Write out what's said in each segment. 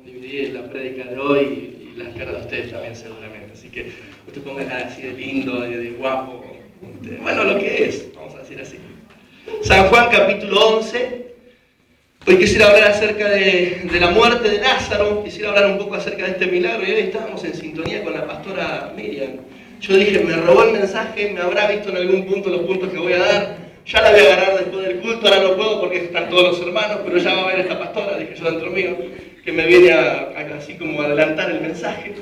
dividir la prédica de hoy y las caras de ustedes también seguramente. Así que usted ponga cara así de lindo, de guapo. Bueno, lo que es, vamos a decir así. San Juan capítulo 11. Hoy quisiera hablar acerca de la muerte de Lázaro, quisiera hablar un poco acerca de este milagro y hoy estábamos en sintonía con la pastora Miriam. Yo dije, me robó el mensaje, me habrá visto en algún punto los puntos que voy a dar, ya la voy a agarrar después del culto, ahora no puedo porque están todos los hermanos, pero ya va a ver esta pastora, dije yo dentro mío, que me viene así como a adelantar el mensaje.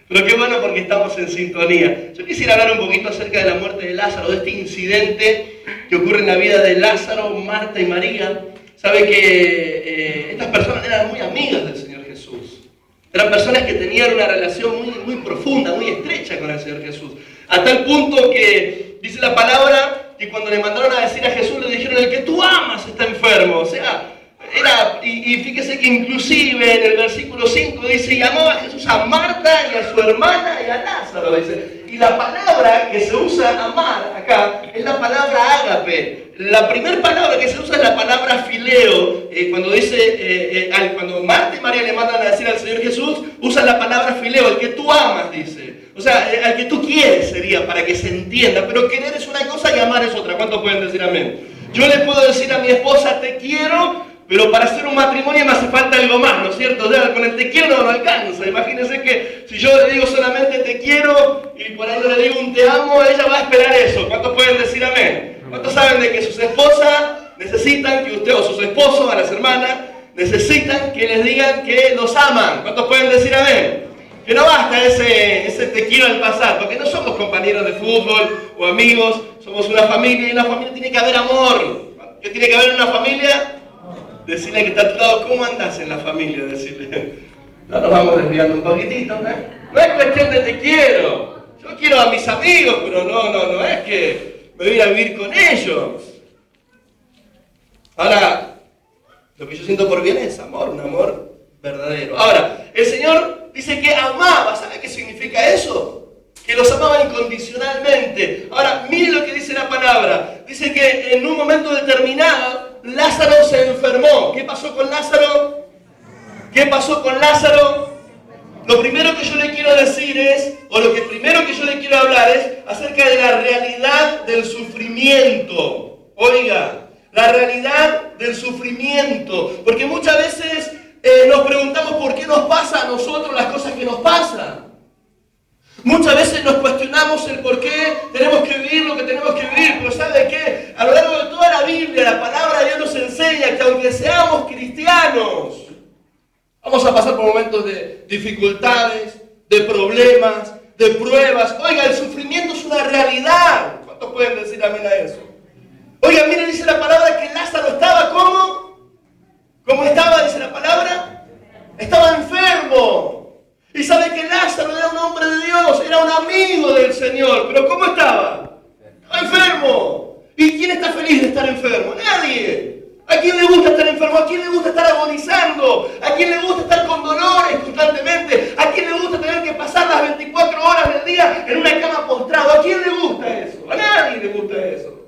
Pero qué bueno porque estamos en sintonía. Yo quisiera hablar un poquito acerca de la muerte de Lázaro, de este incidente que ocurre en la vida de Lázaro, Marta y María. Sabe que estas personas eran muy amigas del Señor Jesús. Eran personas que tenían una relación muy profunda, muy estrecha con el Señor Jesús. A tal punto que dice la palabra que cuando le mandaron a decir a Jesús, le dijeron, el que tú amas está enfermo. O sea, y fíjese que inclusive en el versículo 5 dice, y amó a Jesús a Marta y a su hermana y a Lázaro, dice. Y la palabra que se usa amar acá es la palabra ágape. La primera palabra que se usa es la palabra fileo. Cuando dice, cuando Marta y María le mandan a decir al Señor Jesús, usan la palabra fileo, el que tú amas, dice. O sea, al que tú quieres sería, para que se entienda. Pero querer es una cosa y amar es otra. ¿Cuántos pueden decir amén? Yo le puedo decir a mi esposa, te quiero, pero para hacer un matrimonio me hace falta algo más, ¿no es cierto? O sea, con el te quiero no alcanza. Imagínense que si yo le digo solamente te quiero y por ahí no le digo un te amo, ella va a esperar eso. ¿Cuántos pueden decir amén? ¿Cuántos saben de que sus esposas necesitan que usted, o sus esposos, a las hermanas, necesitan que les digan que los aman? ¿Cuántos pueden decir amén? Que no basta ese te quiero al pasar, porque no somos compañeros de fútbol o amigos, somos una familia y en una familia tiene que haber amor. ¿Qué tiene que haber en una familia? Decirle que está a tu lado, ¿cómo andas en la familia? Decirle, no nos vamos desviando un poquitito, ¿no? No es cuestión de te quiero. Yo quiero a mis amigos, pero no es que me voy a vivir con ellos. Ahora, lo que yo siento por bien es amor, un amor verdadero. Ahora, el Señor dice que amaba, ¿sabe qué significa eso? Que los amaba incondicionalmente. Ahora, mire lo que dice la palabra. Dice que en un momento determinado, Lázaro se enfermó. ¿Qué pasó con Lázaro? ¿Qué pasó con Lázaro? Lo primero que yo le quiero decir es, o lo que primero que yo le quiero hablar es acerca de la realidad del sufrimiento. Oiga, la realidad del sufrimiento. Porque muchas veces nos preguntamos por qué nos pasa a nosotros las cosas que nos pasan. Muchas veces nos cuestionamos el por qué tenemos que vivir lo que tenemos que vivir, pero ¿sabe qué? A lo largo de toda la Biblia, la palabra de Dios nos enseña que aunque seamos cristianos, vamos a pasar por momentos de dificultades, de problemas, de pruebas. Oiga, el sufrimiento es una realidad. ¿Cuántos pueden decir amén a eso? Oiga, miren, dice la palabra que Lázaro estaba ¿cómo? ¿Cómo estaba? Dice la palabra. Estaba enfermo. Y sabe que Lázaro era un hombre de Dios, era un amigo del Señor. ¿Pero cómo estaba? Estaba enfermo. ¿Y quién está feliz de estar enfermo? Nadie. ¿A quién le gusta estar enfermo? ¿A quién le gusta estar agonizando? ¿A quién le gusta estar con dolores constantemente? ¿A quién le gusta tener que pasar las 24 horas del día en una cama postrado? ¿A quién le gusta eso? A nadie le gusta eso.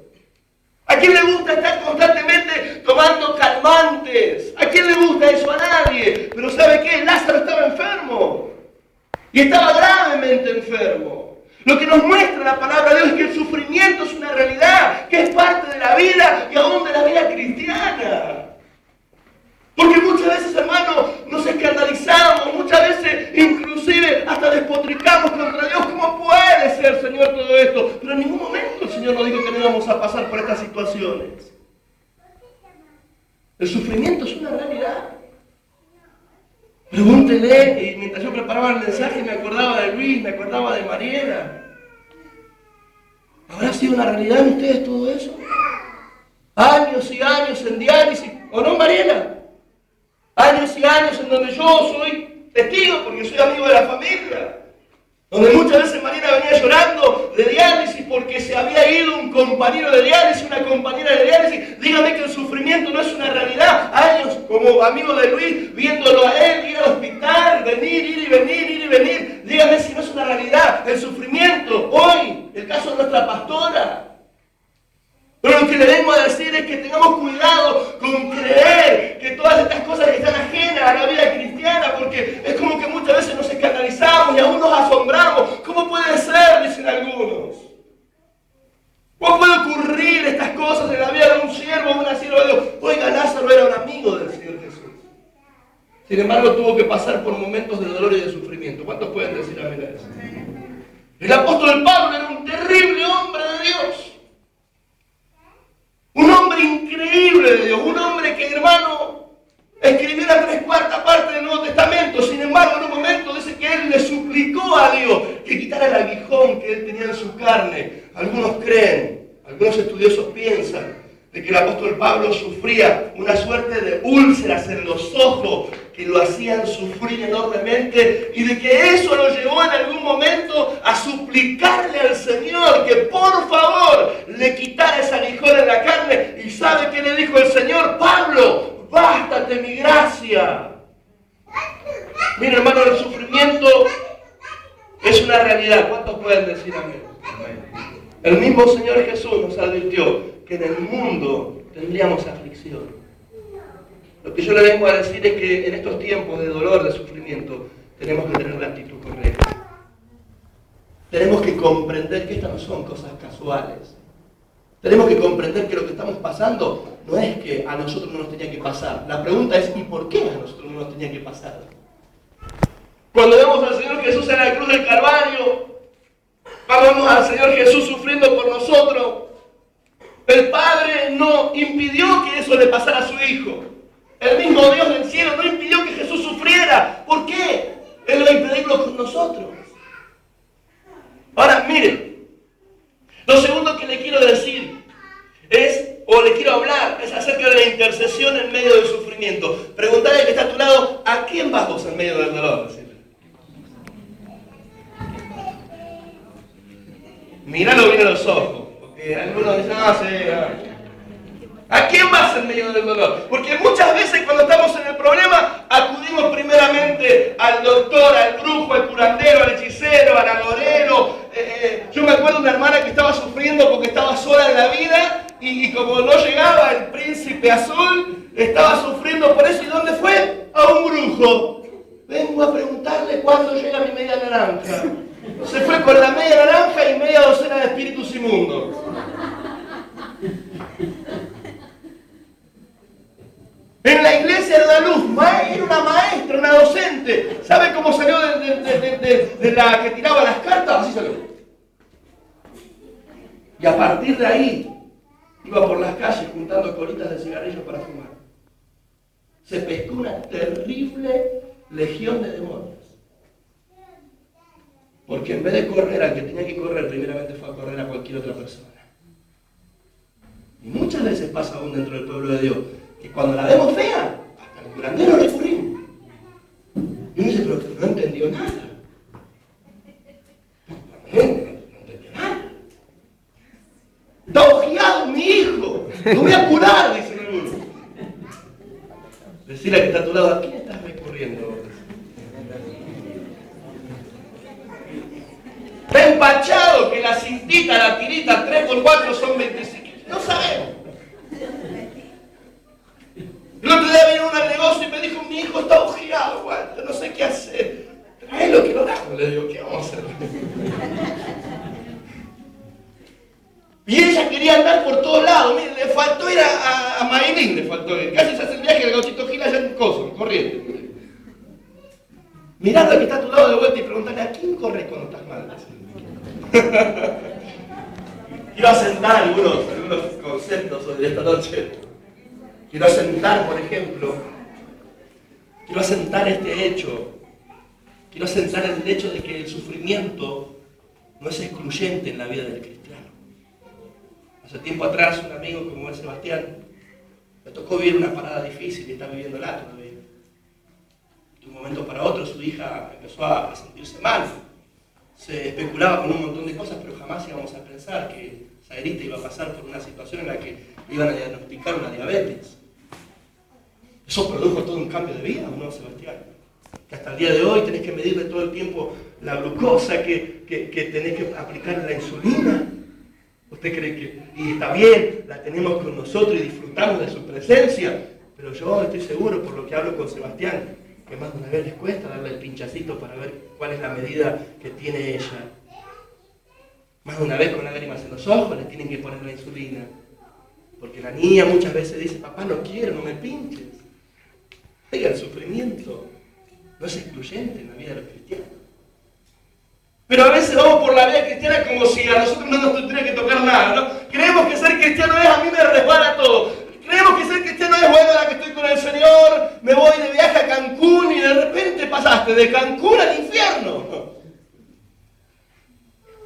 ¿A quién le gusta estar constantemente tomando calmantes? ¿A quién le gusta eso? A nadie. Pero ¿sabe qué? Lázaro estaba enfermo. Y estaba gravemente enfermo. Lo que nos muestra la palabra de Dios es que el sufrimiento es una realidad, que es parte de la vida y aún de la vida cristiana. Porque muchas veces, hermanos, nos escandalizamos, muchas veces inclusive hasta despotricamos contra Dios. ¿Cómo puede ser, Señor, todo esto? Pero en ningún momento el Señor nos dijo que no íbamos a pasar por estas situaciones. El sufrimiento es una realidad. Pregúntele, y mientras yo preparaba el mensaje me acordaba de Luis, me acordaba de Mariela. ¿Habrá sido una realidad en ustedes todo eso? Años y años en diálisis, ¿o no, Mariela? Años y años en donde yo soy testigo porque soy amigo de la familia. Donde muchas veces Mariela venía llorando de diálisis porque se había ido un compañero de diálisis, una compañera de diálisis. Dígame que el sufrimiento no es una realidad. Años como amigo de Luis, viéndolo a él, ir al hospital, venir, ir y venir, ir y venir. Dígame si no es una realidad. El sufrimiento, hoy, el caso de nuestra pastora. Pero lo que le vengo a decir es que tengamos cuidado con creer que todas estas cosas que están ajenas a la vida cristiana rara porque es como que muchas veces nos escandalizamos y aún nos asombramos. ¿Cómo puede ser? Dicen algunos. ¿Cómo puede ocurrir estas cosas en la vida de un siervo o una sierva de Dios? Oiga, Lázaro era un amigo del Señor Jesús. Sin embargo, tuvo que pasar por momentos de dolor y de sufrimiento. ¿Cuántos pueden decir amén a eso? El apóstol Pablo era un terrible hombre de Dios. Un hombre increíble de Dios. Un hombre que, hermano, escribió la 3/4 parte del Nuevo Testamento. Sin embargo, en un momento dice que él le suplicó a Dios que quitara el aguijón que él tenía en su carne. Algunos creen, algunos estudiosos piensan de que el apóstol Pablo sufría una suerte de úlceras en los ojos que lo hacían sufrir enormemente y de que eso lo llevó en algún momento a suplicarle al Señor que por favor le quitara ese aguijón en la carne. ¿Y sabe qué le dijo el Señor? Pablo, bástate mi gracia. Mira, hermano, el sufrimiento es una realidad. ¿Cuántos pueden decir amén? El mismo Señor Jesús nos advirtió que en el mundo tendríamos aflicción. Lo que yo le vengo a decir es que en estos tiempos de dolor, de sufrimiento, tenemos que tener la actitud correcta. Tenemos que comprender que estas no son cosas casuales. Tenemos que comprender que lo que estamos pasando no es que a nosotros no nos tenía que pasar. La pregunta es, ¿y por qué a nosotros no nos tenía que pasar? Cuando vemos al Señor Jesús en la cruz del Calvario, cuando vemos al Señor Jesús sufriendo por nosotros, el Padre no impidió que eso le pasara a su Hijo. El mismo Dios del cielo no impidió que Jesús sufriera. ¿Por qué? Él va a impedirlo con nosotros. Ahora, miren, lo segundo que le quiero decir o le quiero hablar, es acerca de la intercesión en medio del sufrimiento. Preguntarle al que está a tu lado, ¿a quién vas vos en medio del dolor? Decirle. Míralo bien a los ojos, porque algunos dicen, ¿a quién vas en medio del dolor? Porque muchas veces cuando estamos en el problema, acudimos primeramente al doctor, al brujo, al curandero, al hechicero, al agorero. Yo me acuerdo de una hermana que estaba sufriendo porque estaba sola en la vida y como no llegaba el príncipe azul, estaba sufriendo por eso. ¿Y dónde fue? A un brujo. Vengo a preguntarle cuándo llega mi media naranja. Se fue con la media naranja y media docena de espíritus inmundos. En la iglesia de la luz, era una maestra, una docente. ¿Sabe cómo salió de la que tiraba las cartas? Así salió. Y a partir de ahí, iba por las calles juntando colitas de cigarrillos para fumar. Se pescó una terrible legión de demonios. Porque en vez de correr al que tenía que correr, primeramente fue a correr a cualquier otra persona. Y muchas veces pasa aún dentro del pueblo de Dios, que cuando la vemos fea, hasta el curandero recurrimos. Y uno dice, pero no entendió nada. No entendió nada. Está ojeado mi hijo. Lo voy a curar, dice alguno. Decirle que está a tu lado, ¿a quién estás recurriendo? Está empachado que la cintita, la tirita, 3x4 son 25. No sabemos. El otro día vino uno al negocio y me dijo, mi hijo está ojeado, aguanta, no sé qué hacer. Traelo que lo damos. Le digo, ¿qué vamos a hacer? Y ella quería andar por todos lados. Mire, le faltó ir a Mailín, le faltó ir. Casi se hace el viaje del Gauchito Gil allá en Coso, corriente. Mirando al que está a tu lado de vuelta y preguntarle, ¿a quién corres cuando estás mal? Quiero asentar algunos conceptos de esta noche. Quiero asentar, por ejemplo, quiero asentar este hecho. Quiero asentar el hecho de que el sufrimiento no es excluyente en la vida del cristiano. Hace tiempo atrás, un amigo como el Sebastián, le tocó vivir una parada difícil y está viviéndola todavía. De un momento para otro, su hija empezó a sentirse mal. Se especulaba con un montón de cosas, pero jamás íbamos a pensar que Zairita iba a pasar por una situación en la que iban a diagnosticar una diabetes. Eso produjo todo un cambio de vida, ¿no, Sebastián? Que hasta el día de hoy tenés que medirle todo el tiempo la glucosa, que tenés que aplicarle la insulina. ¿Usted cree que y está bien, la tenemos con nosotros y disfrutamos de su presencia? Pero yo estoy seguro, por lo que hablo con Sebastián, que más de una vez les cuesta darle el pinchacito para ver cuál es la medida que tiene ella. Más de una vez con lágrimas en los ojos le tienen que poner la insulina. Porque la niña muchas veces dice, papá no quiero, no me pinches. Oiga, el sufrimiento no es excluyente en la vida de los cristianos. Pero a veces vamos por la vida cristiana como si a nosotros no nos tuviera que tocar nada, ¿no? Creemos que ser cristiano es, a mí me resbala todo. Creemos que ser cristiano es, bueno, ahora que estoy con el Señor, me voy de viaje a Cancún y de repente pasaste de Cancún al infierno.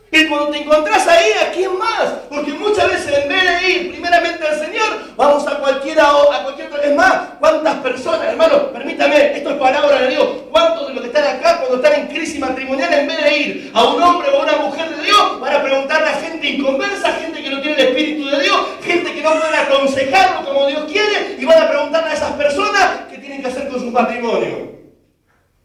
Y cuando te encontrás ahí, ¿a quién más? Porque muchas veces en vez de ir primeramente al Señor, vamos a cualquier otra. Es más, ¿cuántas personas, hermano? Permítame, esto es palabra de Dios. ¿Cuántos de los que están acá cuando están en crisis matrimonial, en vez de ir a un hombre o a una mujer de Dios, van a preguntarle a gente inconversa, gente que no tiene el Espíritu de Dios, gente que no puede aconsejarlo como Dios quiere, y van a preguntarle a esas personas qué tienen que hacer con su matrimonio?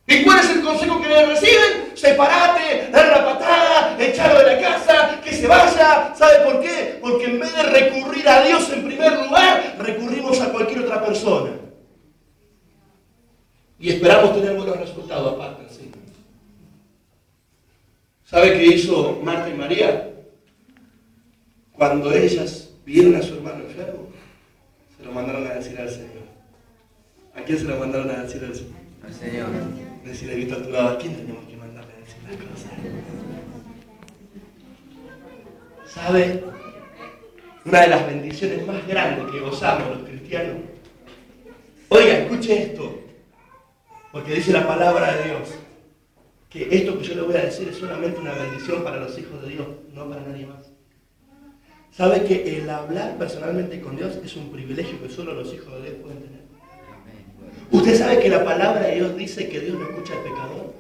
¿Y cuál es el consejo que le reciben? Separate, dar la patada, echarlo de la casa, que se vaya. ¿Sabe por qué? Porque en vez de recurrir a Dios en primer lugar, recurrimos a cualquier otra persona. Y esperamos tener buenos resultados aparte. ¿Sí? ¿Sabe qué hizo Marta y María? Cuando ellas vieron a su hermano enfermo, se lo mandaron a decir al Señor. ¿A quién se lo mandaron a decir al Señor? Al Señor. Decirle, Víctor Turado, ¿a quién tenemos que mandarle a decir las cosas? ¿Sabe? Una de las bendiciones más grandes que gozamos los cristianos. Oiga, escuche esto. Porque dice la palabra de Dios que esto que yo le voy a decir es solamente una bendición para los hijos de Dios, no para nadie más. ¿Sabe que el hablar personalmente con Dios es un privilegio que solo los hijos de Dios pueden tener? ¿Usted sabe que la palabra de Dios dice que Dios no escucha al pecador?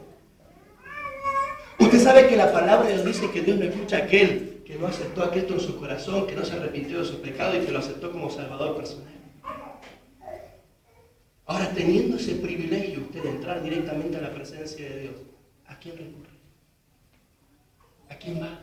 ¿Usted sabe que la palabra de Dios dice que Dios no escucha a aquel que no aceptó a Cristo en su corazón, que no se arrepintió de su pecado y que lo aceptó como Salvador personal? Ahora, teniendo ese privilegio usted de entrar directamente a la presencia de Dios, ¿a quién recurre? ¿A quién va?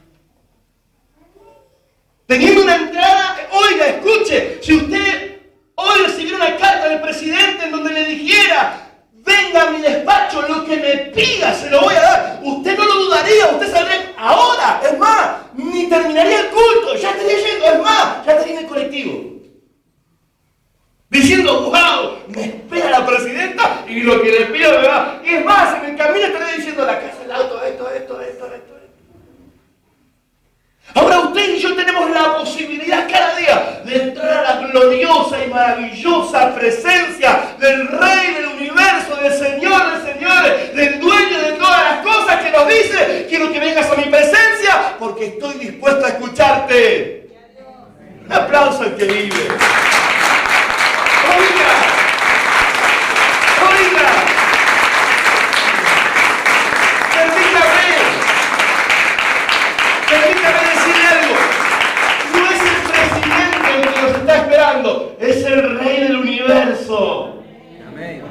Teniendo una entrada, oiga, escuche, si usted hoy recibió una carta del presidente en donde le dijera, venga a mi despacho, lo que me pida se lo voy a dar. Usted no lo dudaría, usted sabría ahora, es más, ni terminaría el culto, ya estaría yendo, es más, ya estaría en el colectivo. Diciendo, wow, me espera la presidenta y lo que le pido me va. Y es más, en el camino estaría diciendo, la casa, el auto, esto. Ahora usted y yo tenemos la posibilidad cada día de entrar a la gloriosa y maravillosa presencia del Rey del universo, del Señor de señores, del dueño de todas las cosas, que nos dice, quiero que vengas a mi presencia porque estoy dispuesto a escucharte. Un aplauso al que vive. Oiga. Permítame decirle algo. No es el presidente el que nos está esperando, es el Rey del universo. Amén.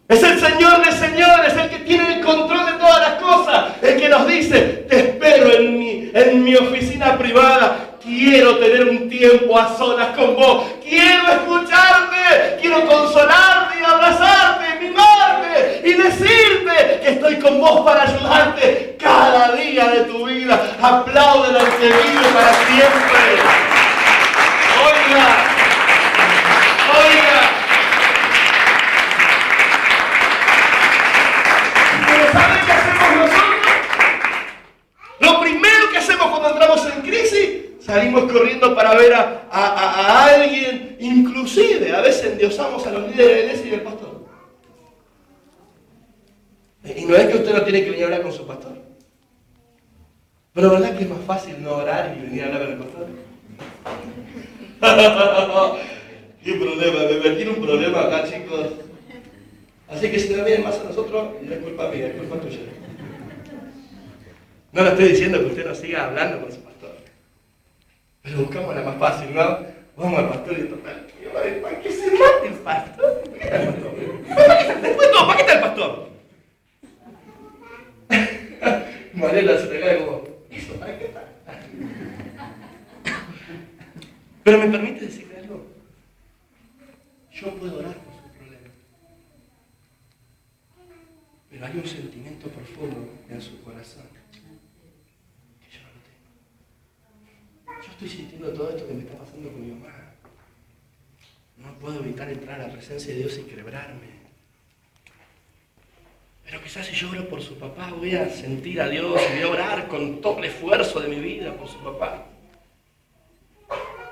Es el Señor de señores, el que tiene el control de todas las cosas, el que nos dice, te espero en mi oficina privada. Quiero tener un tiempo a solas con vos. Quiero escucharte. Quiero consolarte y abrazarte, mimarte y decirte que estoy con vos para ayudarte cada día de tu vida. Apláudele al que vive para siempre. Oiga. Pero ¿saben qué hacemos nosotros? Lo primero que hacemos cuando entramos en crisis, salimos corriendo para ver a alguien, inclusive a veces endiosamos a los líderes de la iglesia y del pastor. Y no es que usted no tiene que venir a hablar con su pastor. Pero ¿verdad que es más fácil no orar y venir a hablar con el pastor? ¿Qué problema? Me metí en un problema acá, chicos. Así que si no vienen más a nosotros, no es culpa mía, es culpa tuya. No le estoy diciendo que usted no siga hablando con su pastor. Pero buscamos la más fácil, ¿no? Vamos al pastor y total. ¿Para qué se mate el pastor? Después todo, ¿para qué está el pastor? Mariela se le cae como, ¿eso para qué está? Pero me permite decirle algo. Yo puedo orar por su problema. Pero hay un sentimiento profundo en su corazón que yo no lo tengo. Yo estoy sintiendo todo esto que me está pasando con mi mamá. No puedo evitar entrar a la presencia de Dios y quebrarme. Pero quizás si yo oro por su papá voy a sentir a Dios y voy a orar con todo el esfuerzo de mi vida por su papá.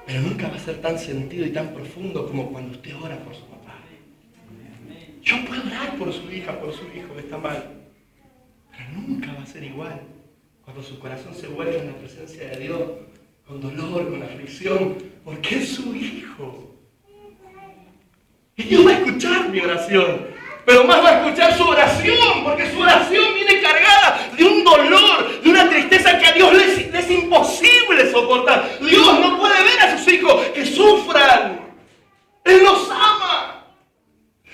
Pero nunca va a ser tan sentido y tan profundo como cuando usted ora por su papá. Yo puedo orar por su hija, por su hijo que está mal. Pero nunca va a ser igual cuando su corazón se vuelve en la presencia de Dios, con dolor, con aflicción, porque es su hijo. Y Dios va a escuchar mi oración, pero más va a escuchar su oración, porque su oración viene cargada de un dolor, de una tristeza que a Dios le es imposible soportar. Dios no puede ver a sus hijos que sufran. Él los ama.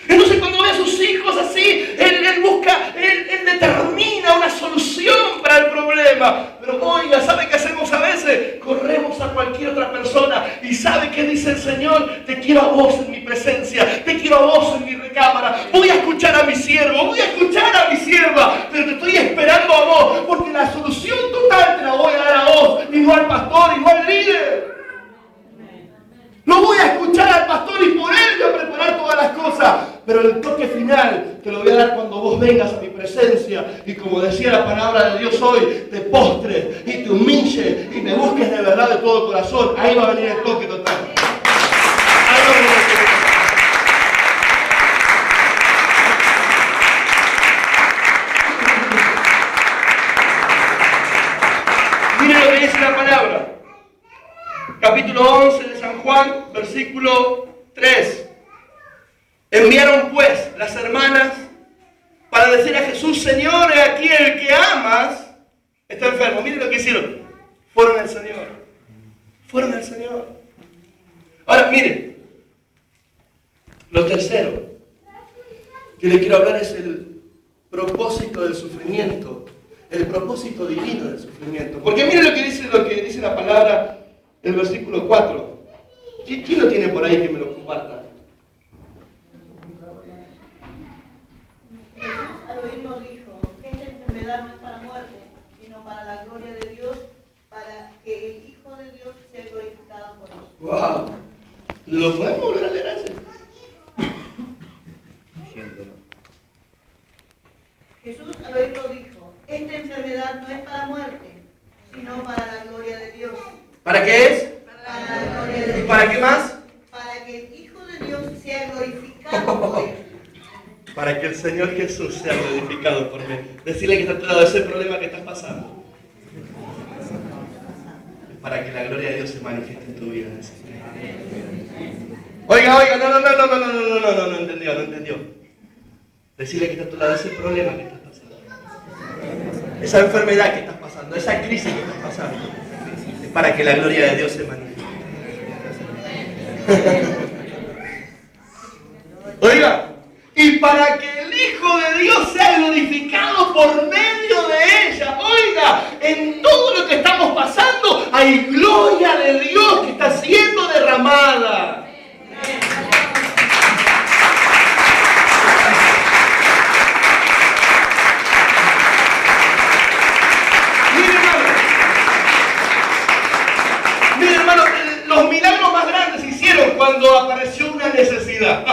Entonces cuando ve a sus hijos así, Él busca, Él determina una solución para el problema. Pero oiga, ¿sabe qué hacemos a veces? Corremos a cualquier otra persona. ¿Y sabe qué dice el Señor? Te quiero a vos en mi presencia, te quiero a vos en mi recámara. Voy a escuchar a mi siervo, voy a escuchar a mi sierva, pero te estoy esperando a vos, porque la solución total te la voy a dar a vos, y no al pastor, y no al líder. No voy a escuchar al pastor y por él voy a preparar todas las cosas. Pero el toque final te lo voy a dar cuando vos vengas a mi presencia. Y como decía la palabra de Dios hoy, te postres y te humilles y me busques de verdad de todo corazón. Ahí va a venir el toque total. Ahí va a venir el toque total. Miren lo que dice la palabra. Capítulo 11 de San Juan, versículo 3. Enviaron pues las hermanas para decir a Jesús: Señor, he aquí el que amas está enfermo. Miren lo que hicieron. Fueron al Señor. Fueron al Señor. Ahora, miren. Lo tercero que le quiero hablar es el propósito del sufrimiento. El propósito divino del sufrimiento. Porque miren lo que dice la palabra. El versículo 4. ¿Quién lo tiene por ahí que me lo comparta? Jesús al oírlo dijo: esta enfermedad no es para muerte, sino para la gloria de Dios, para que el Hijo de Dios sea glorificado por nosotros. ¡Wow! ¿Lo podemos volver a leer así? Jesús al oírlo dijo: esta enfermedad no es para muerte, sino para la gloria de Dios. ¿Para qué es? Para la gloria de Dios. ¿Y para qué más? Para que el Hijo de Dios sea glorificado por él. Para que el Señor Jesús sea glorificado por mí. Decirle que está a tu lado ese problema que estás pasando. Para que la gloria de Dios se manifieste en tu vida. Oiga, no entendió. Decirle que está a tu lado ese problema que estás pasando. Esa enfermedad que estás pasando, esa crisis que estás pasando. Para que la gloria de Dios se manifieste. Oiga, y para que el Hijo de Dios sea glorificado por medio de ella. Oiga, en todo lo que estamos pasando hay gloria de Dios que está siendo derramada. Los milagros más grandes se hicieron cuando apareció una necesidad.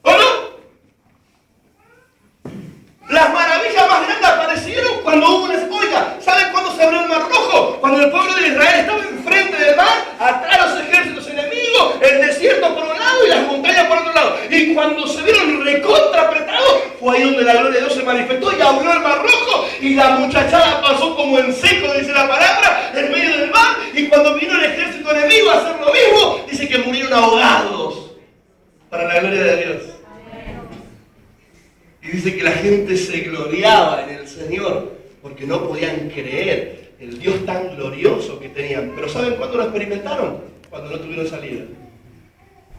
¿O no? Las maravillas más grandes aparecieron cuando hubo una... Oiga, ¿saben cuándo se abrió el Mar Rojo? Cuando el pueblo de Israel estaba enfrente del mar, atrás los ejércitos enemigos, el desierto por un lado y las montañas por otro lado. Y cuando se vieron recontra apretados, fue ahí donde la gloria de Dios se manifestó y abrió el Mar Rojo y la muchachada pasó como en seco, dice la palabra, en medio del mar. Y cuando vino el ejército enemigo a hacer lo mismo, dice que murieron ahogados para la gloria de Dios. Y dice que la gente se gloriaba en el Señor porque no podían creer el Dios tan glorioso que tenían. Pero ¿saben cuándo lo experimentaron? Cuando no tuvieron salida.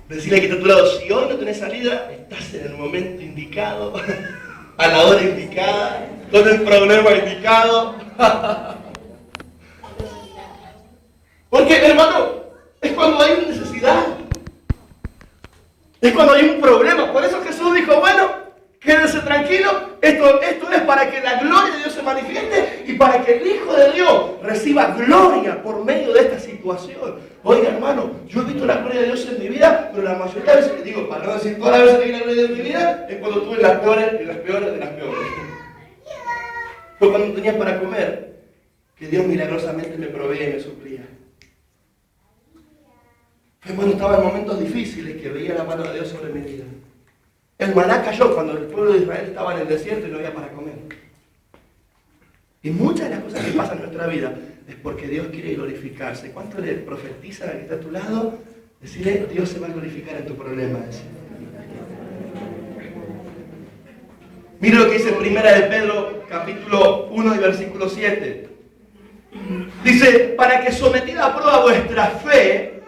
Decirle que está a tu lado: si hoy no tenés salida, estás en el momento indicado, a la hora indicada, con el problema indicado. Porque, hermano, es cuando hay necesidad. Es cuando hay un problema. Por eso Jesús dijo: bueno, tranquilo, esto es para que la gloria de Dios se manifieste y para que el Hijo de Dios reciba gloria por medio de esta situación. Oiga, hermano, yo he visto la gloria de Dios en mi vida, pero la mayoría de veces, les digo, para no decir todas las veces que vi la gloria de Dios en mi vida, es cuando tuve las peores de las peores de las peores. Fue cuando no tenía para comer, que Dios milagrosamente me proveía y me suplía. Fue cuando estaba en momentos difíciles que veía la mano de Dios sobre mi vida. El maná cayó cuando el pueblo de Israel estaba en el desierto y no había para comer. Y muchas de las cosas que pasan en nuestra vida es porque Dios quiere glorificarse. ¿Cuánto le profetiza a la que está a tu lado? Decirle, Dios se va a glorificar en tu problema. Mira lo que dice Primera de Pedro, capítulo 1 y versículo 7. Dice, para que sometida a prueba vuestra fe,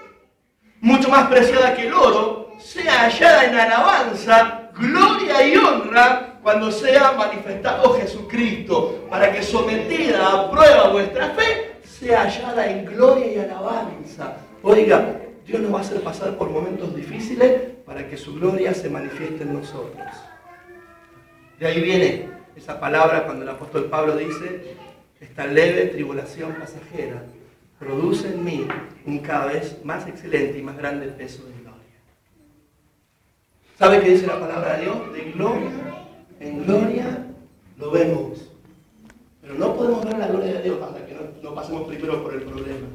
mucho más preciada que el oro, sea hallada en alabanza, gloria y honra cuando sea manifestado Jesucristo. Para que sometida a prueba vuestra fe, sea hallada en gloria y alabanza. Oiga, Dios nos va a hacer pasar por momentos difíciles para que su gloria se manifieste en nosotros. De ahí viene esa palabra cuando el apóstol Pablo dice, esta leve tribulación pasajera produce en mí un cada vez más excelente y más grande peso de gloria. ¿Sabe qué dice la palabra de Dios? De gloria en gloria lo vemos. Pero no podemos ver la gloria de Dios hasta que no pasemos primero por el problema.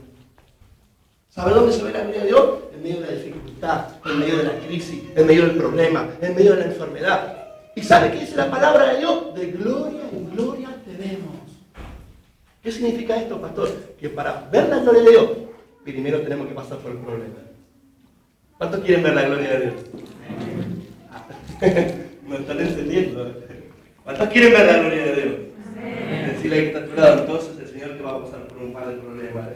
¿Sabe dónde se ve la gloria de Dios? En medio de la dificultad, en medio de la crisis, en medio del problema, en medio de la enfermedad. ¿Y sabe qué dice la palabra de Dios? De gloria en gloria te vemos. ¿Qué significa esto, pastor? Que para ver la gloria de Dios, primero tenemos que pasar por el problema. ¿Cuántos quieren ver la gloria de Dios? ¿Me están entendiendo? ¿Cuántos quieren ver la gloria de Dios? Decirle que está a tu lado, entonces el Señor te va a pasar por un par de problemas.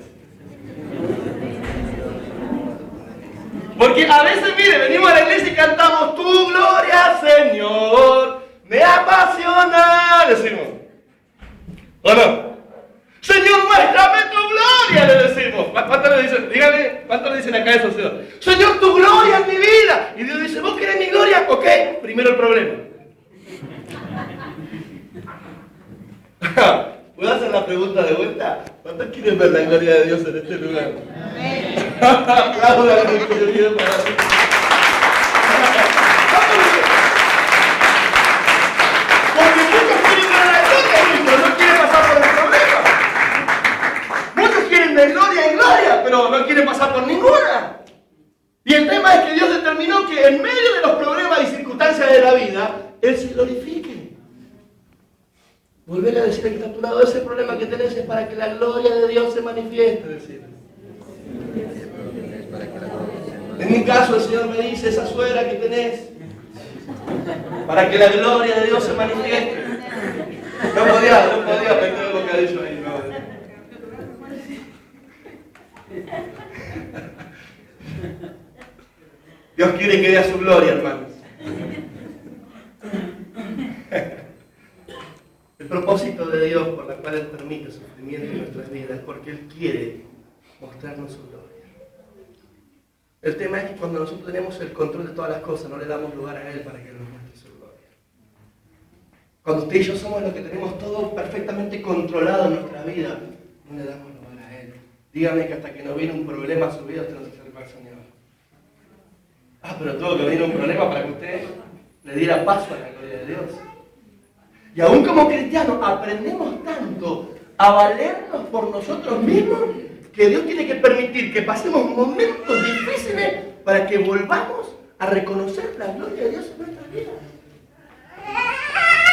Porque a veces, mire, venimos a la iglesia y cantamos tu gloria, Señor, me apasiona, decimos. ¿O no? Señor, muéstrame tu gloria, le decimos. ¿Cuánto le dicen? Díganme, ¿cuánto le dicen acá eso, Señor? Señor, tu gloria en mi vida. Y Dios dice, ¿vos querés mi gloria? Ok, primero el problema. ¿Puedo hacer la pregunta de vuelta? ¿Cuántos quieren ver la gloria de Dios en este lugar? Aplaudan al que viene para ti. Porque muchos quieren ver la gloria, pero no quieren pasar por el problema. Muchos quieren de gloria en gloria, pero no quieren pasar por ninguna. Y el tema es que Dios determinó que en medio de los problemas y circunstancias de la vida, Él se glorifique. Volver a decir que está a tu lado, ese problema que tenés es para que la gloria de Dios se manifieste. Decirle. En mi caso, el Señor me dice, esa suegra que tenés, para que la gloria de Dios se manifieste. No podía meter el bocadillo ahí, no. Dios quiere que vea su gloria, hermanos. El propósito de Dios por la cual Él permite sufrimiento en nuestras vidas es porque Él quiere mostrarnos su gloria. El tema es que cuando nosotros tenemos el control de todas las cosas, no le damos lugar a Él para que nos muestre su gloria. Cuando usted y yo somos los que tenemos todo perfectamente controlado en nuestra vida, no le damos lugar a Él. Dígame que hasta que no viene un problema a su vida, usted no se acerca al Señor. Pero tuvo que venir un problema para que usted le diera paso a la gloria de Dios. Y aún como cristianos aprendemos tanto a valernos por nosotros mismos que Dios tiene que permitir que pasemos momentos difíciles para que volvamos a reconocer la gloria de Dios en nuestras vidas.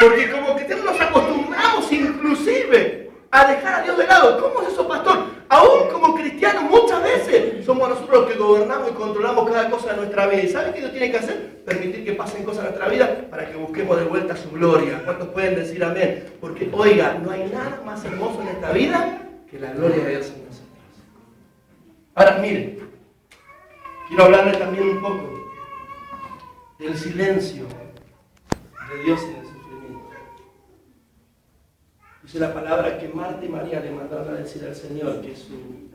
Porque como cristianos nos acostumbramos inclusive a dejar a Dios de lado. ¿Cómo es eso, pastor? Aún como cristianos muchas veces somos nosotros los que gobernamos y controlamos cada cosa de nuestra vida. ¿Y saben qué Dios tiene que hacer? Permitir que pasen cosas en nuestra vida para que busquemos de vuelta su gloria. ¿Cuántos pueden decir amén? Porque, oiga, no hay nada más hermoso en esta vida que la gloria de Dios en nosotros. Ahora, miren, quiero hablarles también un poco del silencio de Dios en el sufrimiento. Dice la palabra que Marta y María le mandaron a decir al Señor que su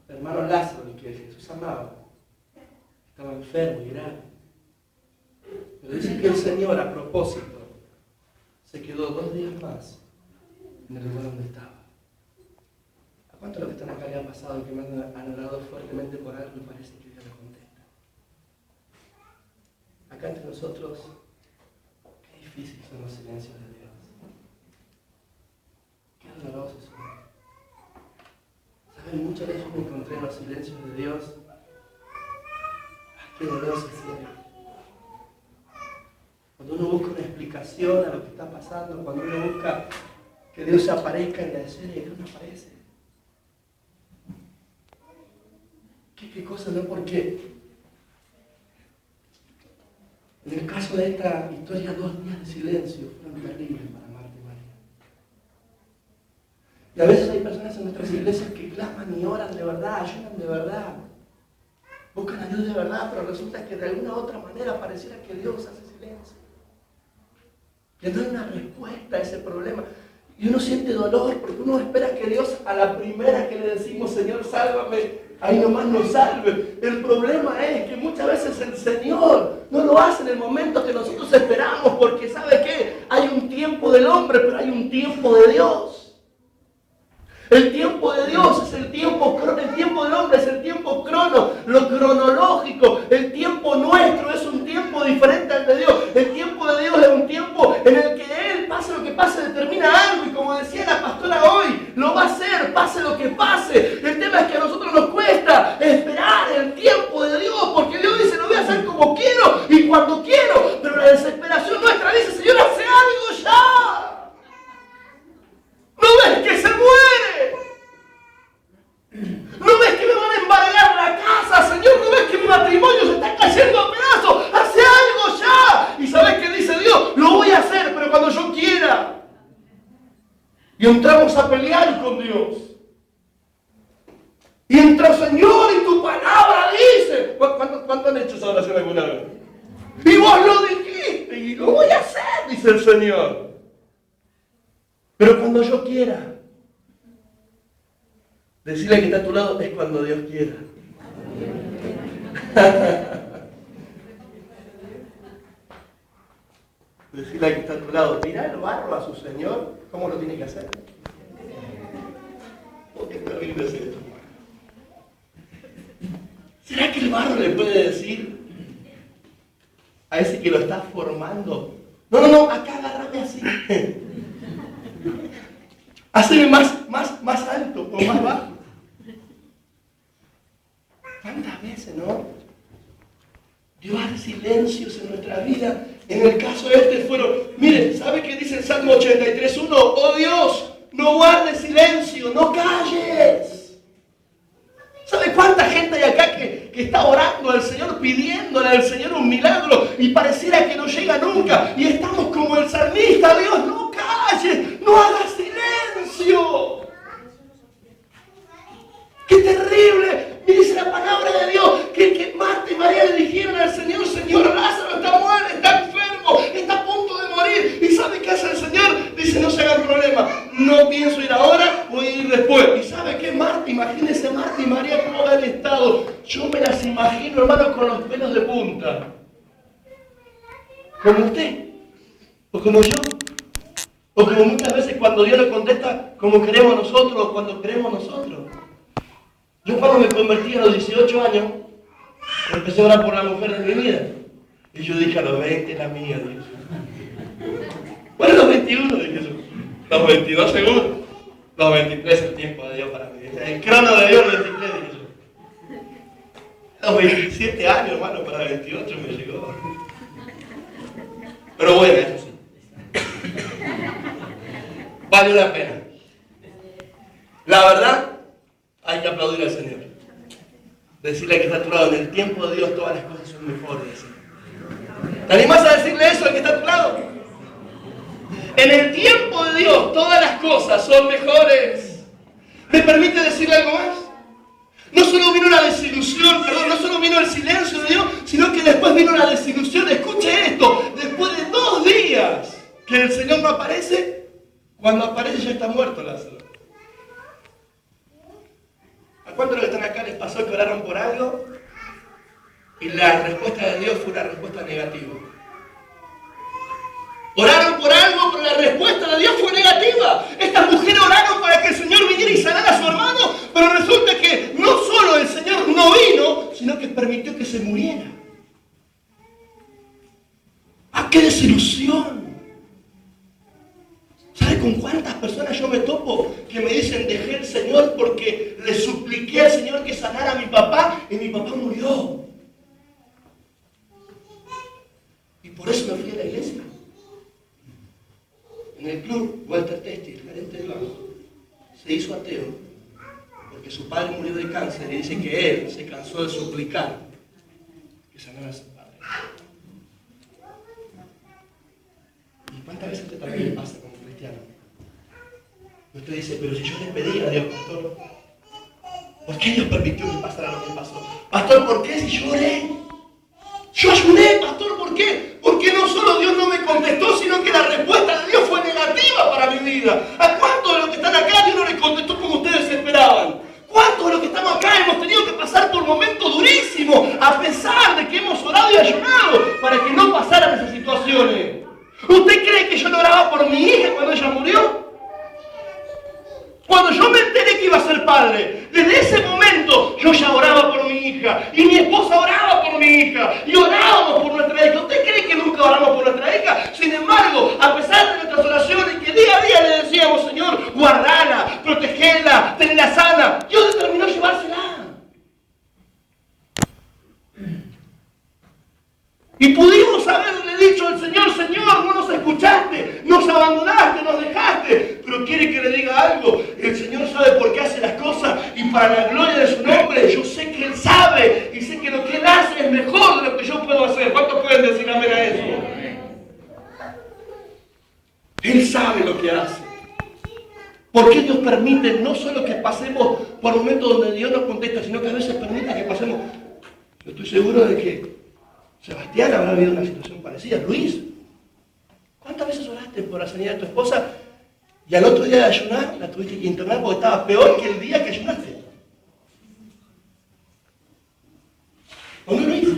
hermano Lázaro, el que Jesús amaba, estaba enfermo y grave. Pero dice que el Señor, a propósito, se quedó 2 días más en el lugar donde estaba. ¿A cuántos de los que están acá le ha pasado que me han orado fuertemente por algo y parece que Dios lo contesta? Acá entre nosotros, qué difíciles son los silencios de Dios. Qué dolorosos son. ¿Saben? Muchas veces me encontré en los silencios de Dios. Qué doloroso es siempre. Cuando uno busca una explicación a lo que está pasando, cuando uno busca que Dios aparezca en la escena y Dios no aparece. ¿Qué cosa, no? Porque en el caso de esta historia, 2 días de silencio fueron terribles para Marta y María. Y a veces hay personas en nuestras iglesias que claman y oran de verdad, ayunan de verdad, buscan a Dios de verdad, pero resulta que de alguna u otra manera pareciera que Dios hace silencio. Que no hay una respuesta a ese problema. Y uno siente dolor porque uno espera que Dios a la primera que le decimos, Señor, sálvame, ahí nomás nos salve. El problema es que muchas veces el Señor no lo hace en el momento que nosotros esperamos, porque ¿sabe qué? Hay un tiempo del hombre, pero hay un tiempo de Dios. El tiempo de Dios es el tiempo del hombre es el tiempo lo cronológico. El tiempo nuestro es un tiempo diferente al de Dios. El tiempo de Dios es un tiempo en el que Él, pase lo que pase, determina algo. Y como decía la pastora hoy, lo va a hacer, pase lo que pase. El tema es que a nosotros nos cuesta esperar el tiempo de Dios, porque Dios dice, lo voy a hacer como quiero y cuando quiero. Pero la desesperación nuestra dice, Señor, hace algo ya. ¿No ves que se muere? ¿No ves que me van a embargar la casa, Señor? ¿No ves que mi matrimonio se está cayendo a pedazos? ¡Hace algo ya! ¿Y sabes qué dice Dios? Lo voy a hacer, pero cuando yo quiera. Y entramos a pelear con Dios. Y entra, Señor, y tu palabra dice. ¿Cuánto han hecho esa oración alguna vez? Y vos lo dijiste, y lo voy a hacer, dice el Señor. Pero cuando yo quiera. Decirle que está a tu lado es cuando Dios quiera. Decirle que está a tu lado, mira el barro a su Señor, ¿cómo lo tiene que hacer? Oh, qué terrible es esto. ¿Será que el barro le puede decir a ese que lo está formando? No, acá agárrame así. Haceme más alto o más bajo. ¿Cuántas veces, no? Dios hace silencios en nuestra vida. En el caso de fueron, mire, ¿sabe qué dice el Salmo 83:1? Oh Dios, no guardes silencio, no calles. ¿Sabe cuánta gente hay acá que está orando al Señor, pidiéndole al Señor un milagro y pareciera que no llega nunca? Y estamos como el salmista, Dios, no calles, no hagas silencio. ¡Qué terrible! Me dice la palabra de Dios que Marta y María le dijeron al Señor, Señor, Lázaro está muerto, está enfermo, está a punto de morir. ¿Y sabe qué hace el Señor? Dice, no se hagan problema, no pienso ir ahora, voy a ir después. ¿Y sabe qué, Marta? Imagínese Marta y María cómo han estado. Yo me las imagino, hermano, con los pelos de punta. Como usted, o como yo. O como muchas veces cuando Dios nos contesta como queremos nosotros o cuando queremos nosotros. Yo cuando me convertí a los 18 años, empecé a orar por la mujer de mi vida. Y yo dije, a los 20 la mía, Dios. Bueno, los 21, dije yo. Los 22 seguro. Los 23 el tiempo de Dios para mí. El crono de Dios, 23, dije yo. Los 27 años, hermano, para 28 me llegó. Pero bueno, eso sí. Vale la pena. La verdad, hay que aplaudir al Señor. Decirle que está a tu lado. En el tiempo de Dios todas las cosas son mejores. ¿Te animás a decirle eso al que está a tu lado? En el tiempo de Dios todas las cosas son mejores. ¿Me permite decirle algo más? No solo vino la desilusión, no solo vino el silencio de Dios, sino que después vino la desilusión. Escuche esto, después de 2 días que el Señor no aparece, cuando aparece ya está muerto Lázaro. ¿A cuántos de los que están acá les pasó que oraron por algo y la respuesta de Dios fue una respuesta negativa? Oraron por algo, pero la respuesta de Dios fue negativa. Estas mujeres oraron para que el Señor viniera y sanara a su hermano, pero resulta que no solo el Señor no vino, sino que permitió que se muriera. ¡Ah, qué desilusión! ¿Sabe con cuántas personas yo me topo que me dicen dejé el Señor porque le supliqué al Señor que sanara a mi papá y mi papá murió? Y por eso me fui a la iglesia. En el club, Walter Testi, el gerente del banco, se hizo ateo porque su padre murió de cáncer y dice que él se cansó de suplicar que sanara a su padre. ¿Y cuántas veces esto también le pasa como cristiano? Y usted dice, pero si yo le pedí a Dios, pastor, ¿por qué Dios permitió que pasara lo que pasó? Pastor, ¿por qué si yo oré? Yo ayuné, pastor, ¿por qué? Porque no solo Dios no me contestó, sino que la respuesta de Dios fue negativa para mi vida. ¿A cuántos de los que están acá Dios no les contestó como ustedes esperaban? ¿Cuántos de los que estamos acá hemos tenido que pasar por momentos durísimos, a pesar de que hemos orado y ayunado para que no pasaran esas situaciones? ¿Usted cree que yo no oraba por mi hija cuando ella murió? Cuando yo me enteré que iba a ser padre, desde ese momento yo ya oraba por mi hija, y mi esposa oraba por mi hija, y orábamos por nuestra hija. ¿Usted cree que nunca oramos por nuestra hija? Sin embargo, a pesar de nuestras oraciones, que día a día le decíamos, Señor, guardala, protegela, tenla sana, Dios determinó llevársela. Y pudimos haberle dicho al Señor, Señor, no nos escuchaste, nos abandonaste, nos dejaste. Pero quiere que le diga algo. El Señor sabe por qué hace las cosas y para la gloria de su nombre. Yo sé que Él sabe y sé que lo que Él hace es mejor de lo que yo puedo hacer. ¿Cuántos pueden decir amén a eso? Él sabe lo que hace. ¿Por qué Dios permite no solo que pasemos por momentos donde Dios nos contesta, sino que a veces permite que pasemos? Yo estoy seguro de que Sebastián habrá habido una situación parecida. Luis, ¿cuántas veces oraste por la sanidad de tu esposa y al otro día de ayunar la tuviste que internar porque estaba peor que el día que ayunaste? ¿O no, Luis?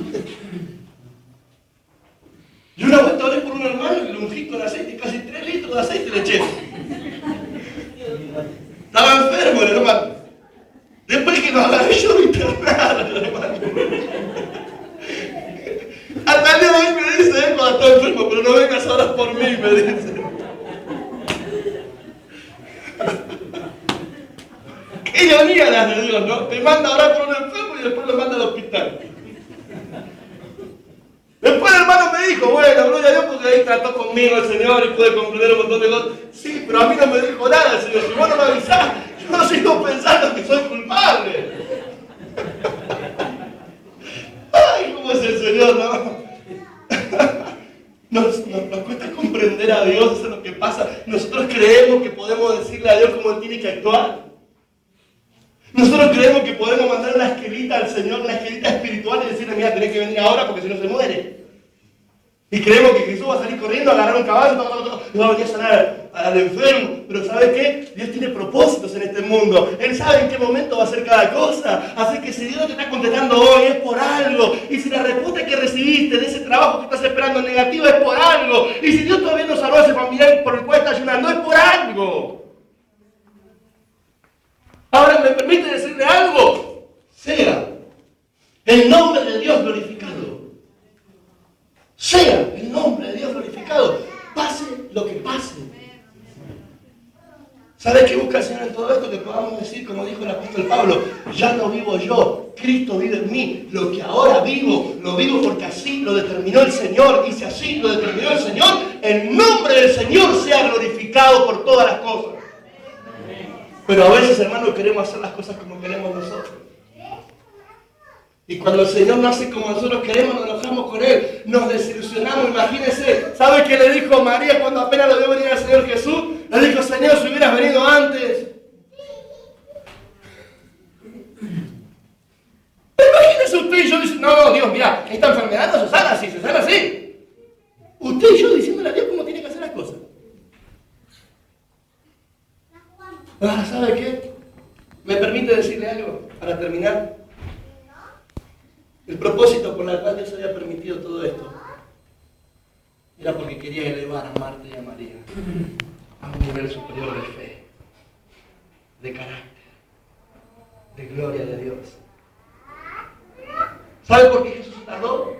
Yo una vuelta oré por un hermano y lo ungí con aceite, casi 3 litros de aceite le eché. Estaba enfermo el hermano. Después que nos agarré yo lo internaron el hermano. Hasta el día de hoy me dice él cuando estoy enfermo, pero no vengas ahora por mí, me dice. Qué ironía las de Dios, ¿no? Te manda a orar por un enfermo y después lo manda al hospital. Después el hermano me dijo, bueno, gloria a Dios porque ahí trató conmigo el Señor y pude comprender un montón de cosas. Sí, pero a mí no me dijo nada el Señor. Si vos no me avisás, yo no sigo pensando que soy culpable. Ay, ¿cómo es el Señor, no? Nos cuesta comprender a Dios, eso es lo que pasa. Nosotros creemos que podemos decirle a Dios cómo Él tiene que actuar. Nosotros creemos que podemos mandar una esquelita al Señor, una esquelita espiritual y decirle, mira, tenés que venir ahora porque si no se muere. Y creemos que Jesús va a salir corriendo, a agarrar un caballo y va a venir a sanar al enfermo. Pero ¿sabe qué? Dios tiene propósitos en este mundo. Él sabe en qué momento va a hacer cada cosa. Así que si Dios te está contestando hoy es por algo. Y si la respuesta que recibiste de ese trabajo que estás esperando negativa es por algo. Y si Dios todavía no salvó a ese familiar por el cual está ayunando es por algo. Ahora me permite decirle algo. Sea el nombre de Dios glorificado. Sea el nombre de Dios glorificado. Pase lo que pase. ¿Sabes qué busca el Señor en todo esto? Que podamos decir, como dijo el apóstol Pablo, ya no vivo yo, Cristo vive en mí. Lo que ahora vivo, lo vivo porque así lo determinó el Señor. Y si así lo determinó el Señor, el nombre del Señor sea glorificado por todas las cosas. Pero a veces, hermano, queremos hacer las cosas como queremos nosotros. Y cuando el Señor no hace como nosotros queremos, nos enojamos con Él, nos desilusionamos. Imagínense, ¿sabe qué le dijo María cuando apenas lo vio venir al Señor Jesús? Le dijo, Señor, si hubieras venido antes. Imagínense usted y yo diciendo, no, Dios, mira, esta enfermedad no se sana así, se sana así. Usted y yo diciéndole a Dios cómo tiene que hacer las cosas. Ahora, ¿sabe qué? ¿Me permite decirle algo para terminar? El propósito por el cual Dios había permitido todo esto era porque quería elevar a Marta y a María a un nivel superior de fe, de carácter, de gloria de Dios. ¿Sabe por qué Jesús tardó?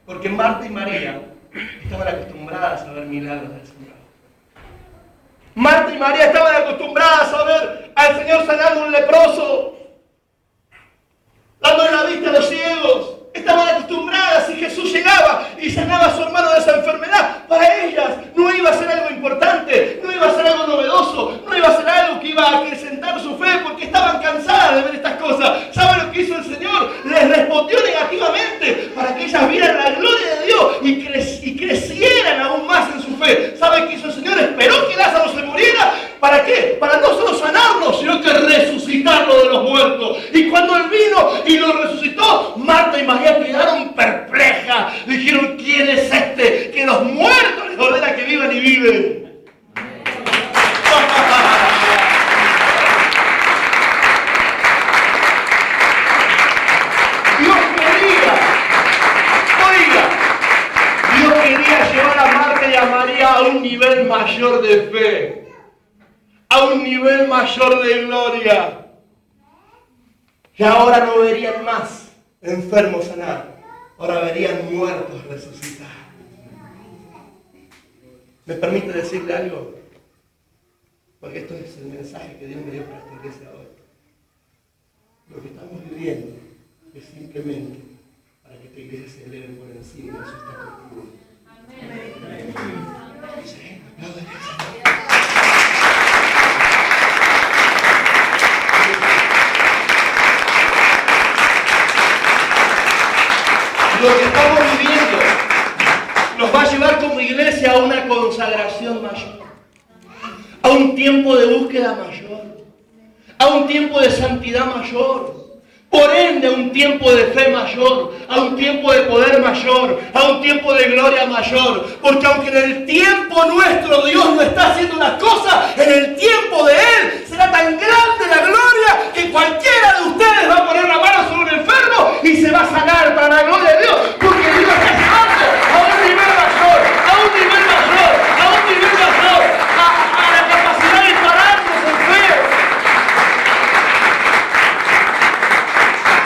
Porque Marta y María estaban acostumbradas a ver milagros del Señor. Marta y María estaban acostumbradas a ver al Señor sanando a un leproso, dándole la vista a los ciegos. Estaban acostumbradas, y Jesús llegaba y sanaba a su hermano de esa enfermedad. Para ellas no iba a ser algo importante, no iba a ser algo novedoso, no iba a ser algo que iba a acrecentar su fe, porque estaban cansadas de ver estas cosas. ¿Saben lo que hizo el Señor? Les respondió negativamente para que ellas vieran la gloria de Dios y crecieran aún más en su fe. ¿Saben qué hizo el Señor? Esperó que Lázaro se muriera. ¿Para qué? Para no solo sanarlo, sino que resucitarlo de los muertos. Y cuando Él vino y lo resucitó, Marta y María quedaron perplejas. Dijeron, ¿quién es este que los muertos les ordena que vivan y viven? Dios quería llevar a Marta y a María a un nivel mayor de fe, a un nivel mayor de gloria. Y ahora no verían más enfermos sanar, ahora verían muertos resucitar. ¿Me permite decirle algo? Porque esto es el mensaje que Dios me dio para esta iglesia hoy. Lo que estamos viviendo es simplemente para que esta iglesia se eleve por encima de su status quo. Sí, apláudale al Señor. Lo que estamos viviendo nos va a llevar como iglesia a una consagración mayor, a un tiempo de búsqueda mayor, a un tiempo de santidad mayor, por ende a un tiempo de fe mayor, a un tiempo de poder mayor, a un tiempo de gloria mayor. Porque aunque en el tiempo nuestro Dios no está haciendo las cosas, en el tiempo de Él será tan grande la gloria que cualquiera de ustedes va a poner la mano sobre un enfermo y se va a sanar para la gloria de Dios. Porque Dios está llevando a un nivel mayor, a un nivel mayor, a un nivel mayor, a la capacidad de pararnos en fe.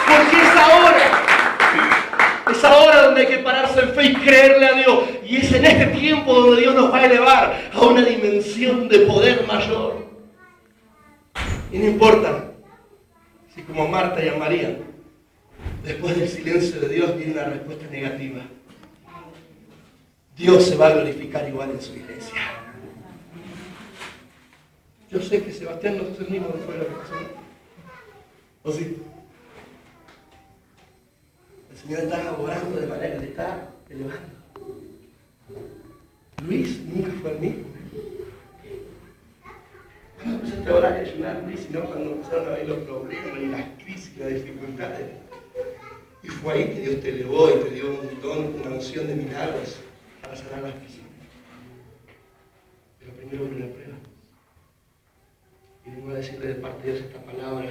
Porque es ahora donde hay que pararse en fe y creerle a Dios. Y es en este tiempo donde Dios nos va a elevar a una dimensión de poder mayor. Y no importa si como a Marta y a María, después del silencio de Dios viene una respuesta negativa. Dios se va a glorificar igual en su iglesia. Yo sé que Sebastián no es el mismo después de lo que pasó. ¿O sí? El Señor está obrando de manera que le está elevando. Luis nunca fue el mismo. Cuando empezaste a orar y ayunar, Luis, sino cuando empezaron a ver los problemas y las crisis y las dificultades. Y fue ahí que Dios te elevó y te dio un don, una unción de milagros para sanar las personas. Pero primero vino la prueba. Y vengo a decirle de parte de Dios esta palabra.